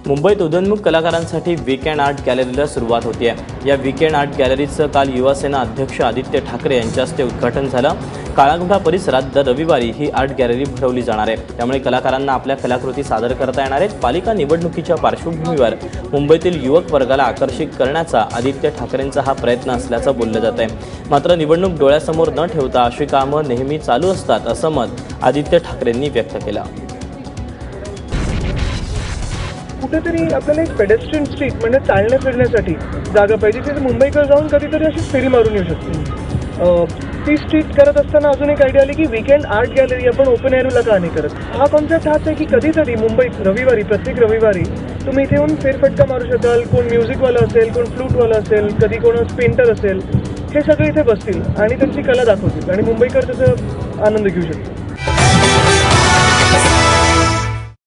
मुंबईत उदयोन्मुख कलाकारांसाठी वीकेंड आर्ट गॅलरीला सुरुवात होती आहे। या वीकेंड आर्ट गॅलरीचं काल युवासेना अध्यक्ष आदित्य ठाकरे यांच्या हस्ते उद्घाटन झालं। काळागुढा परिसरात दर रविवारी ही आर्ट गॅलरी भरवली जाणार आहे, त्यामुळे कलाकारांना आपल्या कलाकृती सादर करता येणार आहेत। पालिका निवडणुकीच्या पार्श्वभूमीवर मुंबईतील युवक वर्गाला आकर्षित करण्याचा आदित्य ठाकरेंचा हा प्रयत्न असल्याचं बोललं जात आहे। मात्र निवडणूक डोळ्यासमोर न ठेवता अशी कामं नेहमी चालू असतात असं मत आदित्य ठाकरेंनी व्यक्त केलं। कुठेतरी आपल्याला एक पेडेस्ट्रियन स्ट्रीट म्हणजे चालण्या फिरण्यासाठी जागा पाहिजे, तिथे मुंबईकर जाऊन कधीतरी अशी फेरी मारून येऊ शकते। ती स्ट्रीट करत असताना अजून एक आयडिया आली की वीकेंड आर्ट गॅलरी आपण ओपन एअरला का नाही करत। हा कॉन्सेप्ट हाच आहे की कधीतरी मुंबईत रविवारी, प्रत्येक रविवारी तुम्ही इथे येऊन फेरफटका मारू शकाल। कोण म्युझिकवाला असेल, कोण फ्लूटवाला असेल, कधी कोण पेंटर असेल, हे सगळे इथे बसतील आणि त्यांची कला दाखवतील आणि मुंबईकर त्याचा आनंद घेऊ शकतील।